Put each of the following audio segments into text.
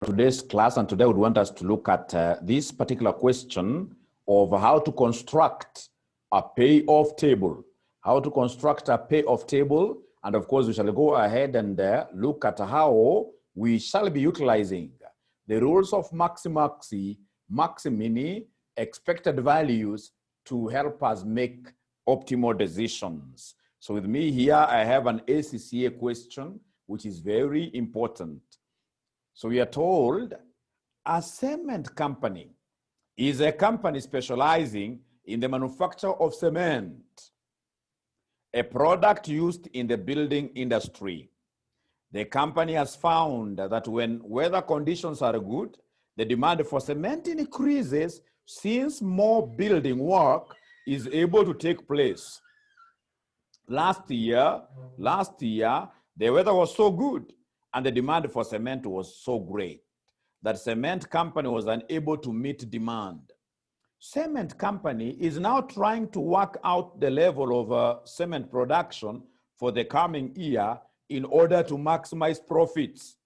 today's class, and today I would want us to look at this particular question of how to construct a payoff table. How to construct a payoff table, and of course we shall go ahead and look at how we shall be utilizing the rules of maxi-maxi, maxi-mini, expected values to help us make optimal decisions. So with me here, I have an ACCA question, which is very important. So we are told a cement company is a company specializing in the manufacture of cement, a product used in the building industry. The company has found that when weather conditions are good, the demand for cement increases since more building work is able to take place. Last year, the weather was so good and the demand for cement was so great that cement company was unable to meet demand. Cement company is now trying to work out the level of cement production for the coming year in order to maximize profits.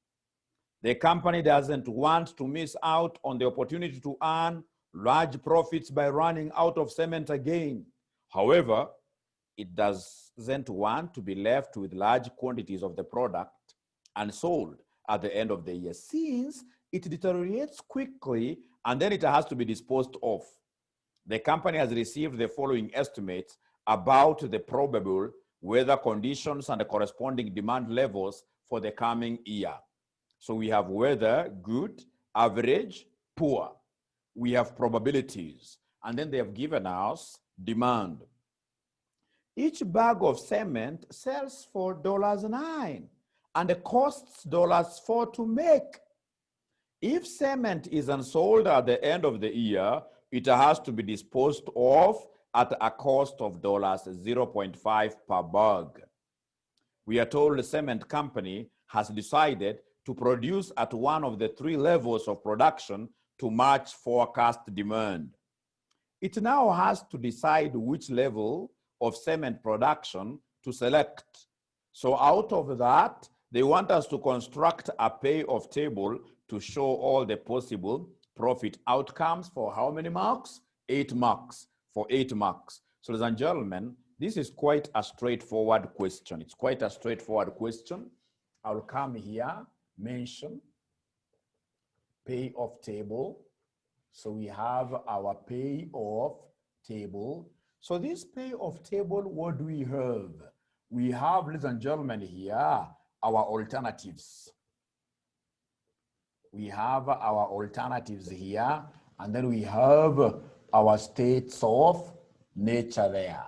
The company doesn't want to miss out on the opportunity to earn large profits by running out of cement again. However, it doesn't want to be left with large quantities of the product unsold at the end of the year, since it deteriorates quickly and then it has to be disposed of. The company has received the following estimates about the probable weather conditions and the corresponding demand levels for the coming year. So we have weather, good, average, poor. We have probabilities, and then they have given us demand. Each bag of cement sells for $9 and it costs $4 to make. If cement is unsold at the end of the year, it has to be disposed of at a cost of $0.5 per bag. We are told the cement company has decided to produce at one of the three levels of production to match forecast demand. It now has to decide which level of cement production to select. So out of that, they want us to construct a payoff table to show all the possible profit outcomes for how many marks? 8 marks, for 8 marks. So ladies and gentlemen, this is quite a straightforward question. It's quite a straightforward question. I'll come here, mention payoff table. So we have our payoff table. So this payoff table, what do we have? We have, ladies and gentlemen, here, our alternatives. We have our alternatives here, and then we have our states of nature there.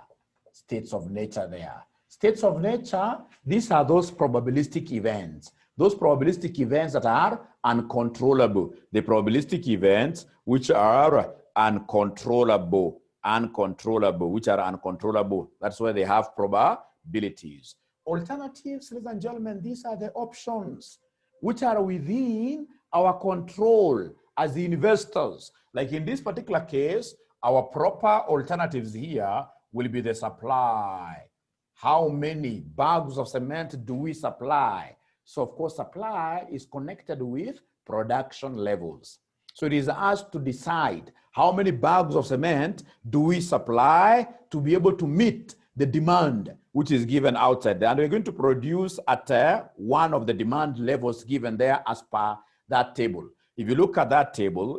States of nature there. States of nature, these are those probabilistic events. Those probabilistic events that are uncontrollable. The probabilistic events which are uncontrollable. Which are uncontrollable. That's why they have probabilities. Alternatives, ladies and gentlemen, these are the options which are within our control as the investors. Like in this particular case, our proper alternatives here will be the supply. How many bags of cement do we supply? So of course, supply is connected with production levels. So it is us to decide how many bags of cement do we supply to be able to meet the demand which is given outside there. And we're going to produce at one of the demand levels given there as per that table. If you look at that table,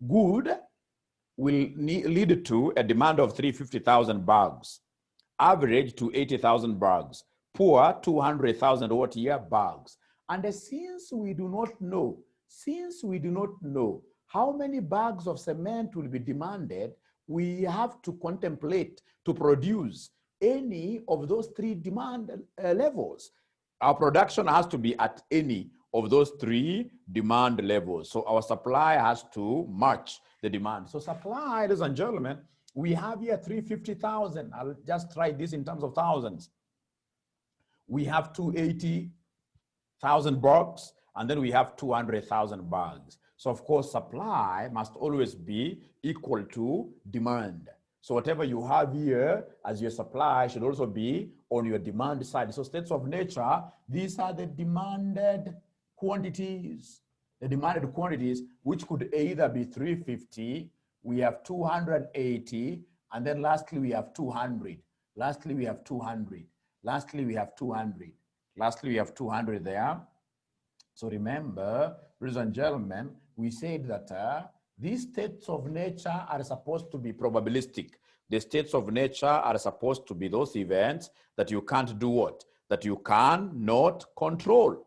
good will lead to a demand of 350,000 bags, average to 80,000 bags, poor 200,000 what year bags. And since we do not know how many bags of cement will be demanded, we have to contemplate to produce any of those three demand levels. Our production has to be at any of those three demand levels. So our supply has to match the demand. So supply, ladies and gentlemen, we have here 350,000. I'll just try this in terms of thousands. We have 280,000 bags, and then we have 200,000 bags. So of course, supply must always be equal to demand. So whatever you have here as your supply should also be on your demand side. So states of nature, these are the demanded quantities, the demanded quantities, which could either be 350, we have 280, and then lastly we have 200. Lastly we have 200. Lastly we have 200. Lastly we have 200 there. So remember, ladies and gentlemen, we said that these states of nature are supposed to be probabilistic. The states of nature are supposed to be those events that you can't do what? That you cannot control.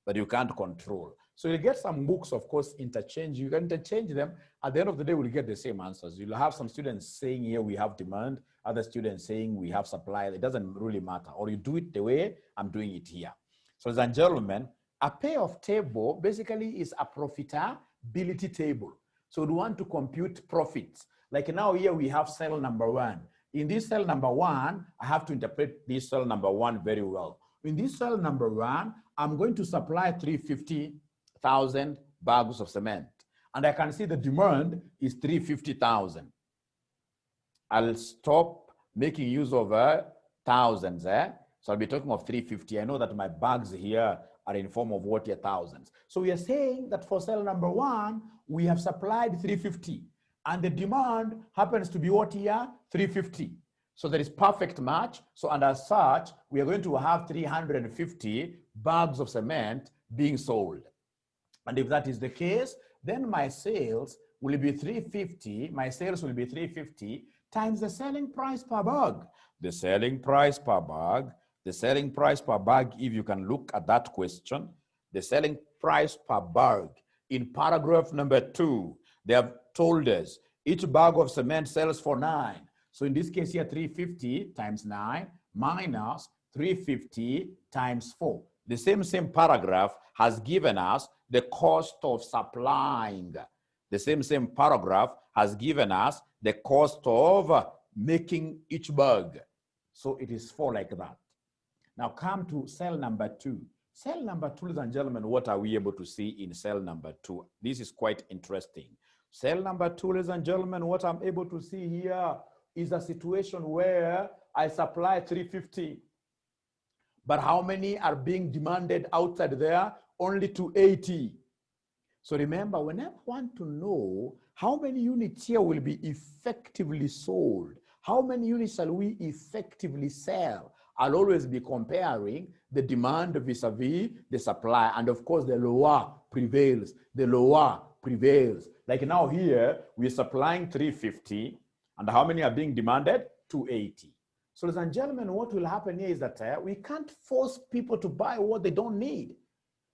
That you can't control. So you get some books, of course, interchange. You can interchange them. At the end of the day, we'll get the same answers. You'll have some students saying here we have demand, other students saying we have supply. It doesn't really matter. Or you do it the way I'm doing it here. So, ladies and gentlemen, a payoff table basically is a profitability table. So we want to compute profits. Like now here we have cell number 1. In this cell number 1, I have to interpret this cell number 1 very well. In this cell number 1, I'm going to supply 350,000 bags of cement. And I can see the demand is 350,000. I'll stop making use of thousands. So I'll be talking of 350. I know that my bags here are in form of what here, thousands. So we are saying that for cell number 1, we have supplied 350. And the demand happens to be what here? 350. So there is perfect match. So and as such, we are going to have 350 bags of cement being sold. And if that is the case, then my sales will be 350. My sales will be 350 times the selling price per bag. The selling price per bag. The selling price per bag, if you can look at that question, the selling price per bag in paragraph number 2, they have told us each bag of cement sells for 9. So in this case here, 350 times 9 minus 350 times 4. The same paragraph has given us the cost of supplying. The same paragraph has given us the cost of making each bag. So it is 4 like that. Now come to cell number 2. Cell number 2, ladies and gentlemen, what are we able to see in cell number 2? This is quite interesting. Cell number 2, ladies and gentlemen, what I'm able to see here is a situation where I supply 350. But how many are being demanded outside there? Only 280. So remember, whenever I want to know how many units here will be effectively sold, how many units shall we effectively sell, I'll always be comparing the demand vis-a-vis the supply. And of course, the lower prevails. The lower prevails. Like now here, we're supplying 350. And how many are being demanded? 280. So ladies and gentlemen, what will happen here is that we can't force people to buy what they don't need.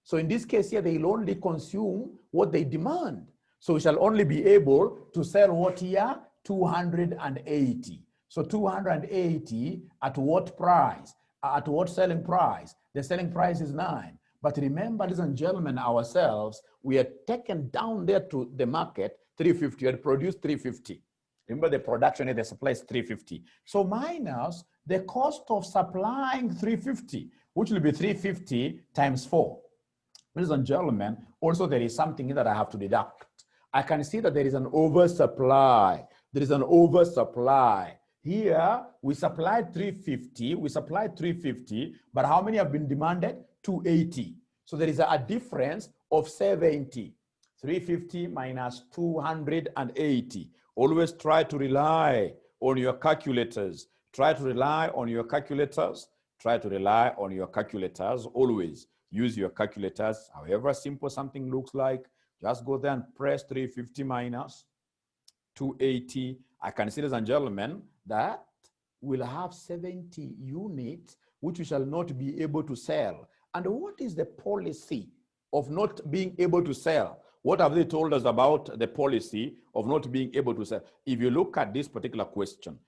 So in this case here, they'll only consume what they demand. So we shall only be able to sell what here? 280. So 280 at what price? At what selling price? The selling price is 9. But remember, ladies and gentlemen, ourselves, we are taken down there to the market, 350, we had produced 350. Remember the production and the supply is 350. So minus the cost of supplying 350, which will be 350 times 4. Ladies and gentlemen, also there is something that I have to deduct. I can see that there is an oversupply. There is an oversupply. Here, we supplied 350, but how many have been demanded? 280. So there is a difference of 70. 350 minus 280. Always try to rely on your calculators. Try to rely on your calculators. Try to rely on your calculators. Always use your calculators. However simple something looks like, just go there and press 350 minus 280. I can see, ladies and gentlemen, that we'll have 70 units which we shall not be able to sell. And what is the policy of not being able to sell? What have they told us about the policy of not being able to sell? If you look at this particular question,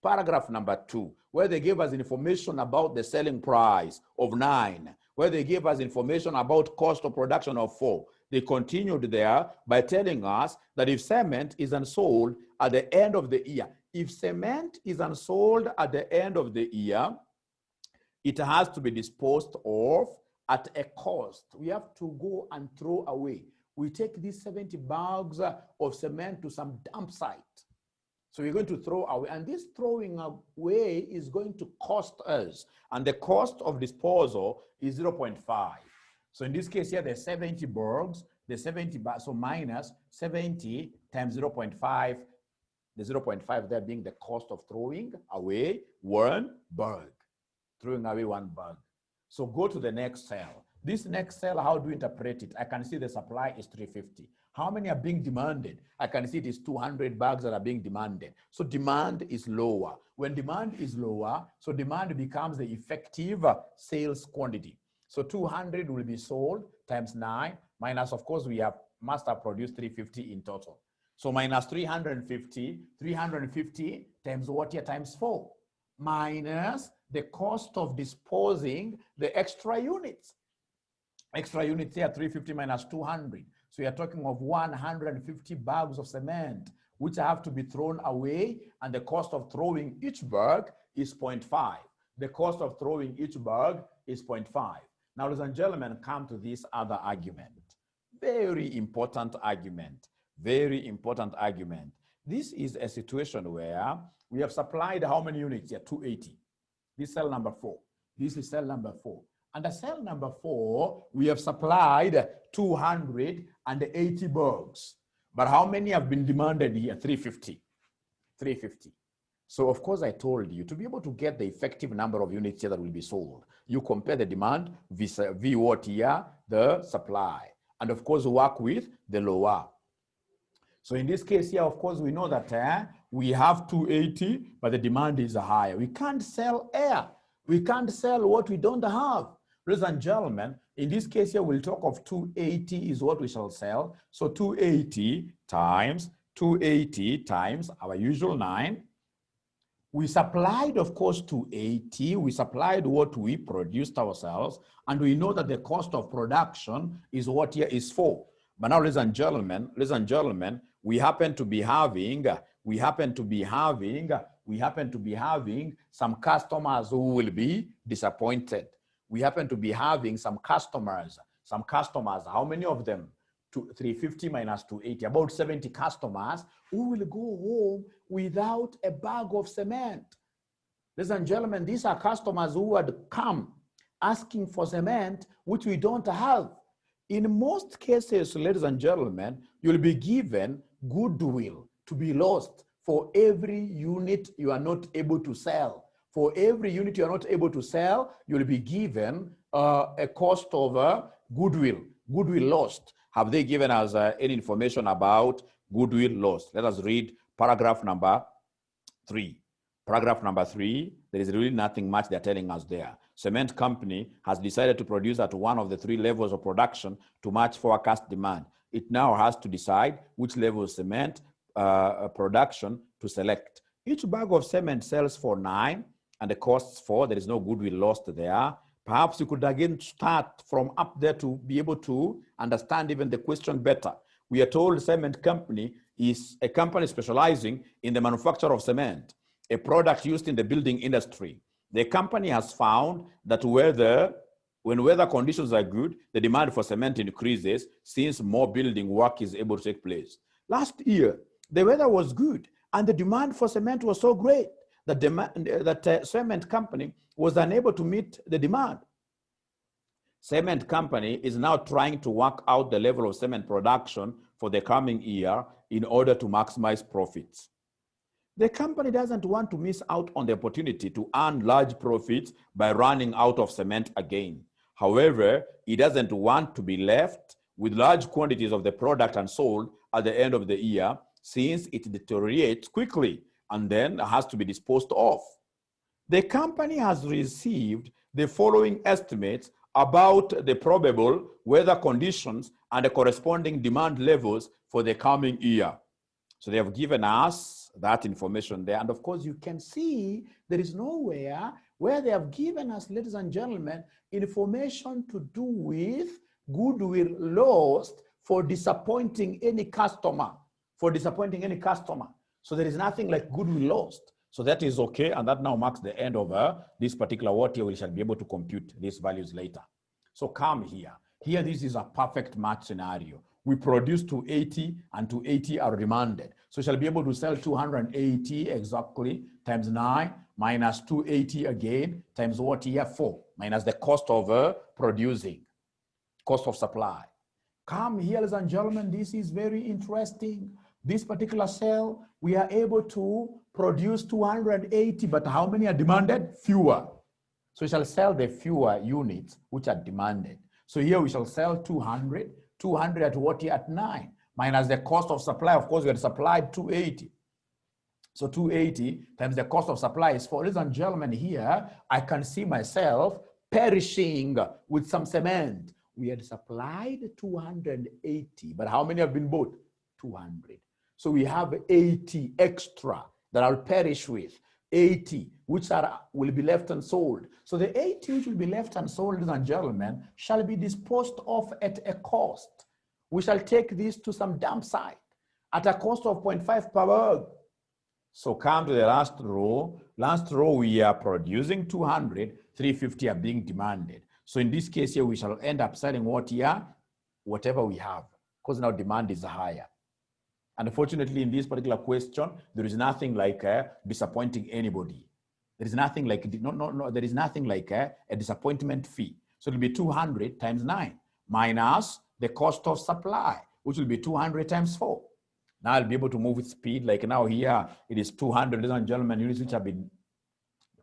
paragraph number 2, where they gave us information about the selling price of 9, where they gave us information about cost of production of 4, they continued there by telling us that if cement is unsold at the end of the year, if cement is unsold at the end of the year, it has to be disposed of at a cost. We have to go and throw away. We take these 70 bags of cement to some dump site. So we're going to throw away, and this throwing away is going to cost us. And the cost of disposal is 0.5. So in this case here, there's 70 bergs, the 70, so minus 70 times 0.5, the 0.5 there being the cost of throwing away one berg. Throwing away one berg. So go to the next cell. This next cell, how do we interpret it? I can see the supply is 350. How many are being demanded? I can see it is 200 bags that are being demanded. So demand is lower. When demand is lower, so demand becomes the effective sales quantity. So 200 will be sold times 9, minus, of course, we must have produced 350 in total. So minus 350, 350 times what here? Times 4, minus the cost of disposing the extra units. Extra units here, 350 minus 200. So you're talking of 150 bags of cement, which have to be thrown away, and the cost of throwing each bag is 0.5. The cost of throwing each bag is 0.5. Now, ladies and gentlemen, come to this other argument. Very important argument. Very important argument. This is a situation where we have supplied how many units here? 280. This is cell number 4. This is cell number 4. Under cell number 4, we have supplied 280 bags. But how many have been demanded here? 350. 350. So, of course, I told you, to be able to get the effective number of units here that will be sold, you compare the demand vis-a-vis what here? The supply. And, of course, work with the lower. So, in this case here, of course, we know that we have 280, but the demand is higher. We can't sell air. We can't sell what we don't have. Ladies and gentlemen, in this case here, we'll talk of 280 is what we shall sell. So 280 times our usual 9. We supplied, of course, 280. We supplied what we produced ourselves. And we know that the cost of production is what here is 4. But now, ladies and gentlemen, we happen to be having some customers who will be disappointed. We happen to be having some customers, how many of them? 350 minus 280, about 70 customers who will go home without a bag of cement. Ladies and gentlemen, these are customers who had come asking for cement, which we don't have. In most cases, ladies and gentlemen, you'll be given goodwill to be lost for every unit you are not able to sell. For every unit you are not able to sell, you'll be given a cost of goodwill lost. Have they given us any information about goodwill lost? Let us read paragraph number 3. Paragraph number 3, there is really nothing much they're telling us there. Cement company has decided to produce at one of the 3 levels of production to match forecast demand. It now has to decide which level of cement production to select. Each bag of cement sells for 9 and the costs 4. There is no goodwill lost there. Perhaps you could again start from up there to be able to understand even the question better. We are told cement company is a company specializing in the manufacture of cement, a product used in the building industry. The company has found that when weather conditions are good, the demand for cement increases since more building work is able to take place. Last year, the weather was good and the demand for cement was so great that cement company was unable to meet the demand. Cement company is now trying to work out the level of cement production for the coming year in order to maximize profits. The company doesn't want to miss out on the opportunity to earn large profits by running out of cement again. However, it doesn't want to be left with large quantities of the product unsold at the end of the year, since it deteriorates quickly and then has to be disposed of. The company has received the following estimates about the probable weather conditions and the corresponding demand levels for the coming year. So they have given us that information there. And of course, you can see there is nowhere where they have given us, ladies and gentlemen, information to do with goodwill lost for disappointing any customer. So there is nothing like goodwill lost. So that is okay. And that now marks the end of this particular what here we shall be able to compute these values later. So come here. Here, this is a perfect match scenario. we produce 280 and 280 are demanded. So we shall be able to sell 280 exactly times 9 minus 280 again times what here? 4 minus the cost of producing, cost of supply. Come here, ladies and gentlemen, this is very interesting. This particular cell, we are able to produce 280, but how many are demanded? Fewer. So we shall sell the fewer units which are demanded. So here we shall sell 200 at what here? At 9, minus the cost of supply. Of course, we had supplied 280. So 280 times the cost of supply is 4. Ladies and gentlemen, here I can see myself perishing with some cement. We had supplied 280, but how many have been bought? 200. So we have 80 extra that I'll perish with. 80 which will be left unsold. So the 80 which will be left unsold, ladies and gentlemen, shall be disposed of at a cost. We shall take this to some dump site at a cost of 0.5 per bag. So come to the last row. Last row, we are producing 200, 350 are being demanded. So in this case here, we shall end up selling what here? Whatever we have, because now demand is higher. Unfortunately, in this particular question, there is nothing like disappointing anybody. There is nothing like, there is nothing like a disappointment fee. So it will be 200 times 9 minus the cost of supply, which will be 200 times 4. Now I'll be able to move with speed. Like now here, it is 200, ladies and gentlemen, units which have been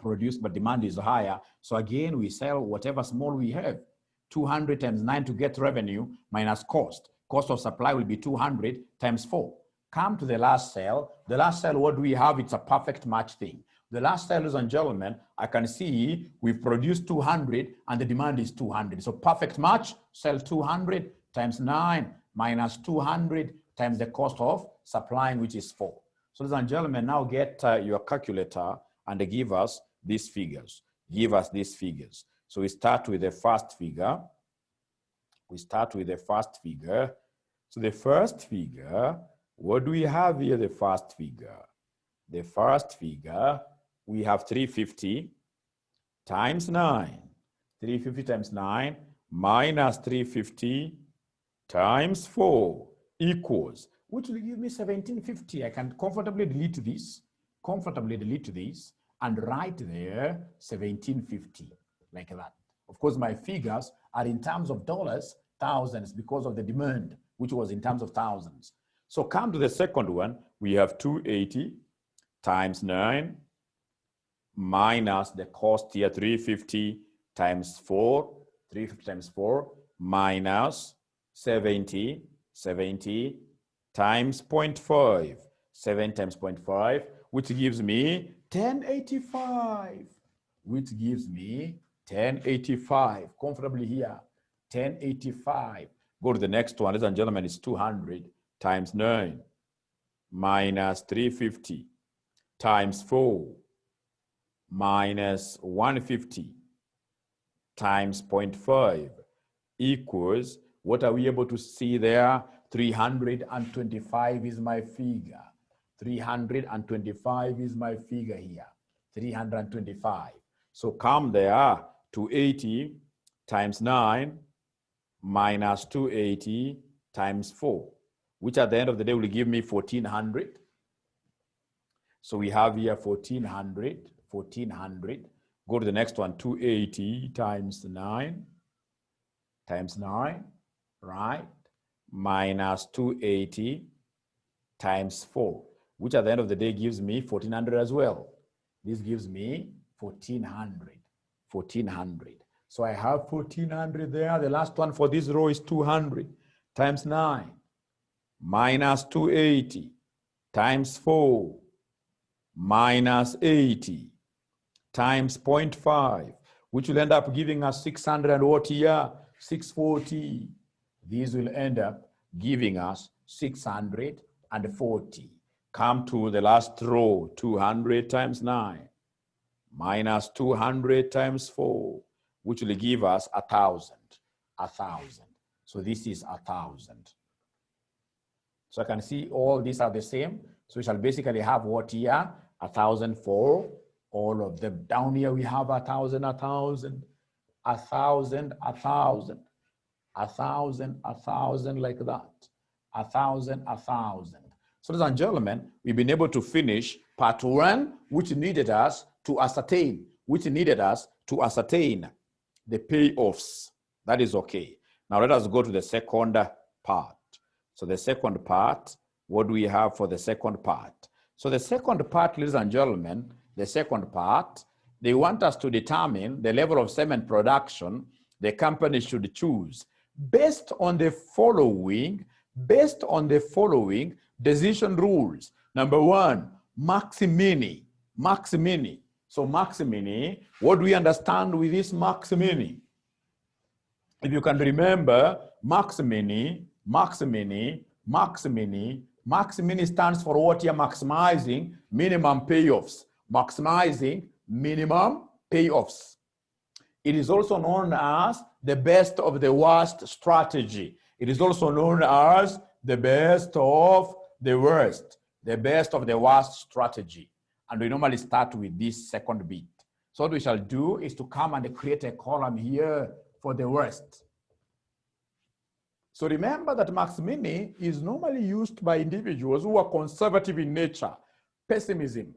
produced, but demand is higher. So again, we sell whatever small we have. 200 times 9 to get revenue minus cost. Cost of supply will be 200 times 4. Come to the last sale. The last sale, what do we have? It's a perfect match thing. The last sale, ladies and gentlemen, I can see we've produced 200 and the demand is 200. So perfect match, sell 200 times 9 minus 200 times the cost of supplying, which is 4. So ladies and gentlemen, now get your calculator and give us these figures. Give us these figures. So we start with the first figure. So the first figure, what do we have here? The first figure, we have 350 times 9. 350 times 9 minus 350 times 4 equals, which will give me 1750. I can comfortably delete this, and write there 1750, like that. Of course, my figures are in terms of dollars, thousands, because of the demand, which was in terms of thousands. So come to the second one, we have 280 times 9 minus the cost here, 350 times 4, 350 times 4 minus 70 times 0.5, 7 times 0.5, which gives me 1085, comfortably here, 1085. Go to the next one, ladies and gentlemen, it's 200 times 9 minus 350 times 4 minus 150 times 0.5 equals, what are we able to see there? 325 is my figure. 325 is my figure here. 325. So come there, 280 times 9 minus 280 times 4, which at the end of the day will give me 1400. So we have here 1400. Go to the next one, 280 times 9, right? Minus 280 times 4, which at the end of the day gives me 1400 as well. This gives me 1400. So I have 1400 there. The last one for this row is 200 times 9 minus 280 times 4 minus 80 times 0.5, which will end up giving us 600 and what here? 640. These will end up giving us 640. Come to the last row, 200 times 9 minus 200 times 4, which will give us 1,000. So this is 1,000. So I can see all these are the same. So we shall basically have what here? 1,000 for all of them. Down here we have 1,000, 1,000, 1,000, 1,000, 1,000, 1,000, like that. 1,000, 1,000. So ladies and gentlemen, we've been able to finish part one, which needed us to ascertain, the payoffs. That is okay. Now let us go to the second part. So the second part, what do we have for the second part? So the second part, ladies and gentlemen, the second part, they want us to determine the level of cement production the company should choose based on the following decision rules. Number one, max-mini. So max-mini, what do we understand with this max-mini? If you can remember, max-mini stands for what here? Maximizing minimum payoffs. Maximizing minimum payoffs. It is also known as the best of the worst strategy. It is also known as the best of the worst. The best of the worst strategy. And we normally start with this second bit. So what we shall do is to come and create a column here for the worst. So remember that max-mini is normally used by individuals who are conservative in nature, pessimistic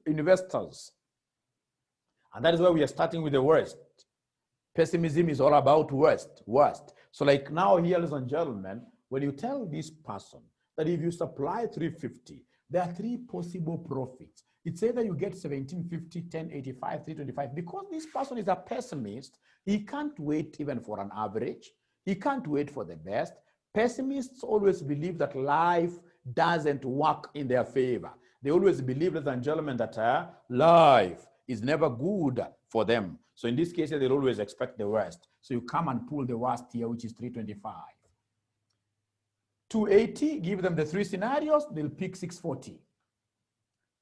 investors. And that is why we are starting with the worst. Pessimism is all about worst. So like now here, ladies and gentlemen, when you tell this person that if you supply 350, there are three possible profits. It's either you get 1750, 1085, 325. Because this person is a pessimist, he can't wait even for an average. He can't wait for the best. Pessimists always believe that life doesn't work in their favor. They always believe, ladies and gentlemen, that life is never good for them. So in this case, they'll always expect the worst. So you come and pull the worst here, which is 325. 280, give them the three scenarios, they'll pick 640.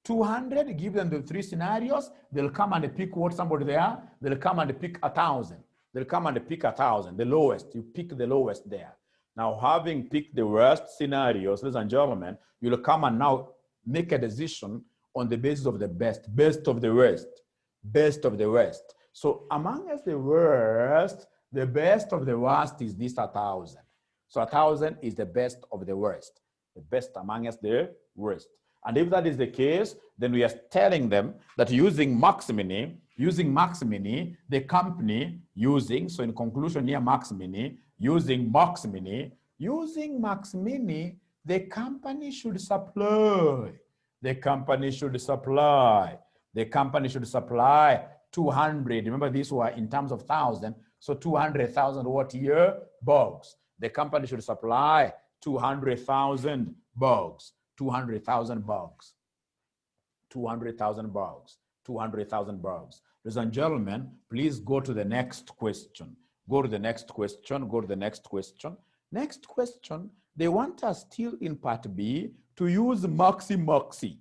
200, give them the three scenarios, they'll come and pick what somebody there, they'll come and pick 1,000. They'll come and pick 1,000, the lowest, you pick the lowest there. Now, having picked the worst scenarios, ladies and gentlemen, you'll come and now make a decision on the basis of the best of the worst. So among us the worst, the best of the worst is this 1,000. So 1,000 is the best of the worst, the best among us the worst. And if that is the case, then we are telling them that using max-mini, the company using, so in conclusion here, using max-mini, the company should supply. The company should supply 200. Remember, these were in terms of thousand. So 200,000 what year? Bugs. The company should supply 200,000 bugs. 200,000 bugs. 200,000 bugs. 200,000 bugs. Ladies and gentlemen, please go to the next question. Go to the next question. Next question, they want us still in part B to use maxi.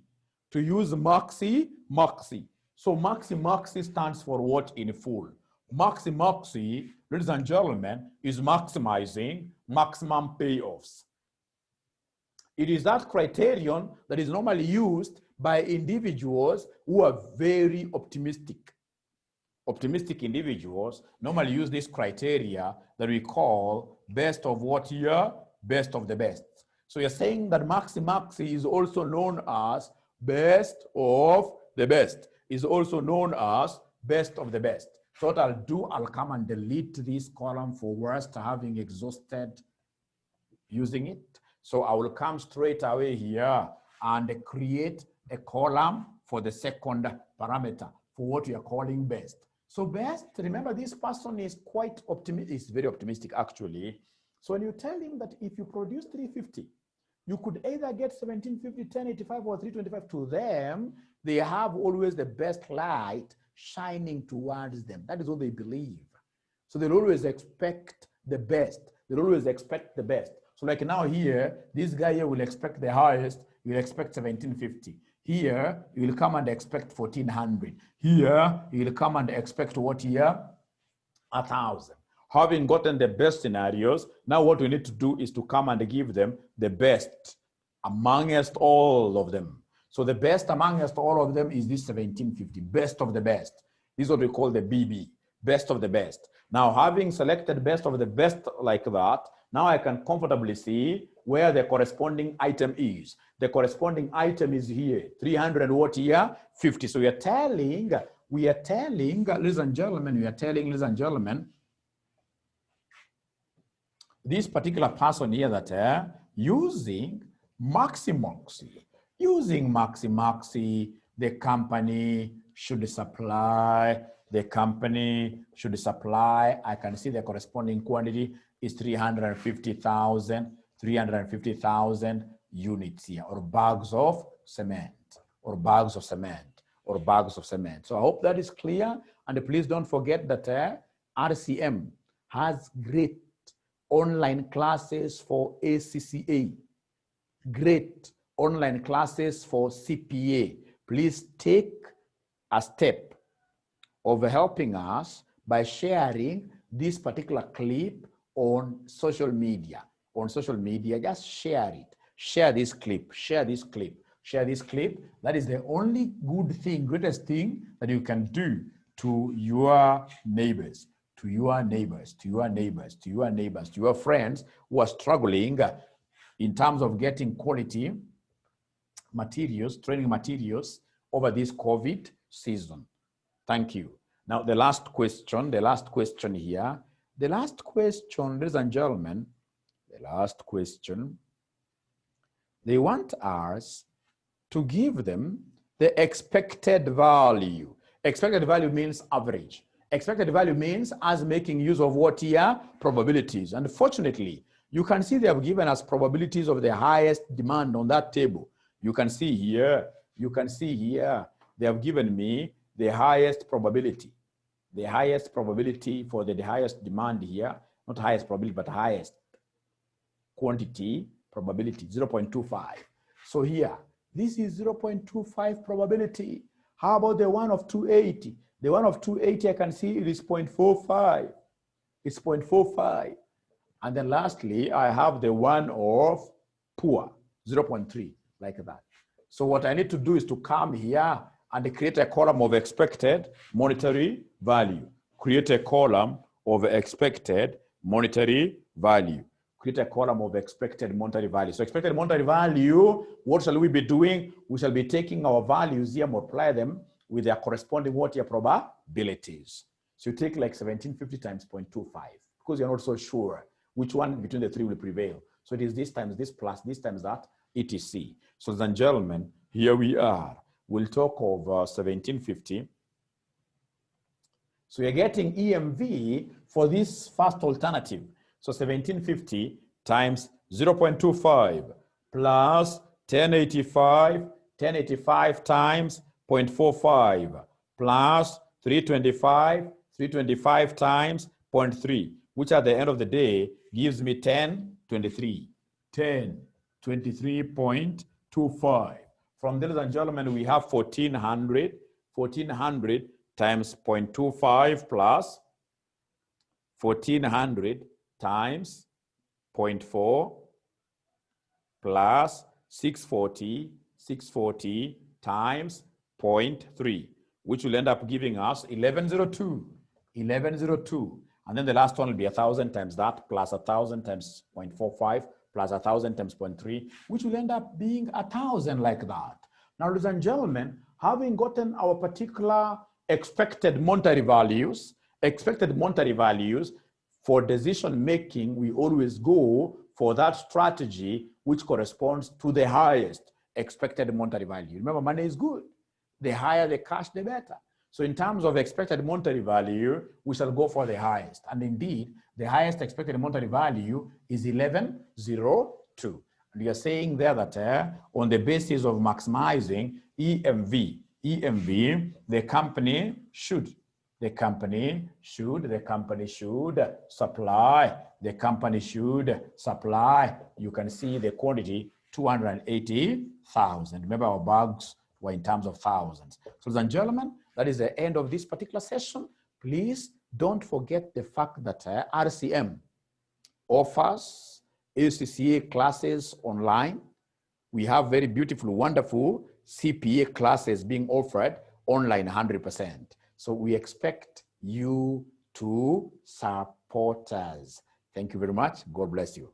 So maxi stands for what in full? Maxi, ladies and gentlemen, is maximizing maximum payoffs. It is that criterion that is normally used by individuals who are very optimistic. Optimistic individuals normally use this criteria that we call best of what year? Best of the best. So you're saying that maxi is also known as best of the best, is also known as best of the best. So what I'll do, I'll come and delete this column for worst, having exhausted using it. So I will come straight away here and create a column for the second parameter for what we are calling best. So best, remember this person is quite optimistic, is very optimistic actually. So when you tell him that if you produce 350, you could either get 1750, 1085 or 325, to them, they have always the best light shining towards them. That is what they believe. So they'll always expect the best. They'll always expect the best. So like now here, this guy here will expect the highest, you'll expect 1750. Here, you will come and expect 1400. Here, you will come and expect what here? 1,000. Having gotten the best scenarios, now what we need to do is to come and give them the best amongst all of them. So the best amongst all of them is this 1750, best of the best. This is what we call the BB. best of the best. Now, having selected best of the best like that, now I can comfortably see where the corresponding item is. The corresponding item is here, 300 what here? 50. So we are telling, ladies and gentlemen, this particular person here that using Maxi, the company should supply, I can see the corresponding quantity is 350,000 units here, or bags of cement. So I hope that is clear. And please don't forget that RCM has great online classes for ACCA, great online classes for CPA. Please take a step of helping us by sharing this particular clip on social media. Just share it. Share this clip. That is the only good thing, greatest thing that you can do to your neighbors, to your friends who are struggling in terms of getting quality materials, training materials over this COVID season. Thank you. Now, the last question here. The last question, ladies and gentlemen, they want us to give them the expected value. Expected value means average. Expected value means us making use of what here? Probabilities. And fortunately, you can see they have given us probabilities of the highest demand on that table. You can see here, they have given me the highest probability. The highest probability for the highest demand here, not highest probability, but highest quantity probability, 0.25. So here, this is 0.25 probability. How about the one of 280? The one of 280, I can see it is 0.45. It's 0.45. And then lastly, I have the one of poor, 0.3, like that. So what I need to do is to come here and create a column of expected monetary value. Create a column of expected monetary value. Create a column of expected monetary value. So expected monetary value, what shall we be doing? We shall be taking our values here, multiply them with their corresponding what your probabilities. So you take like 1750 times 0.25 because you're not so sure which one between the three will prevail. So it is this times this plus this times that, etc. So ladies and gentlemen, here we are. We'll talk of 1750. So you're getting EMV for this first alternative. So 1750 times 0.25 plus 1085 times 0.45 plus 325 times 0.3, which at the end of the day gives me 1023.25. From there, ladies and gentlemen, we have 1400 times 0.25 plus 1400 times 0.4 plus 640 times 0.3, which will end up giving us 1102. And then the last one will be 1,000 times that plus 1,000 times 0.45 plus 1,000 times 0.3, which will end up being 1,000 like that. Now, ladies and gentlemen, having gotten our particular expected monetary values for decision making, we always go for that strategy which corresponds to the highest expected monetary value. Remember, money is good. The higher the cash, the better. So in terms of expected monetary value, we shall go for the highest. And indeed, the highest expected monetary value is 1102. And we are saying there that on the basis of maximizing EMV, the company should supply. You can see the quantity 280,000. Remember, our bags were in terms of thousands. So, ladies and gentlemen, that is the end of this particular session. Please don't forget the fact that RCM offers ACCA classes online. We have very beautiful, wonderful CPA classes being offered online 100%. So we expect you to supporters. Thank you very much. God bless you.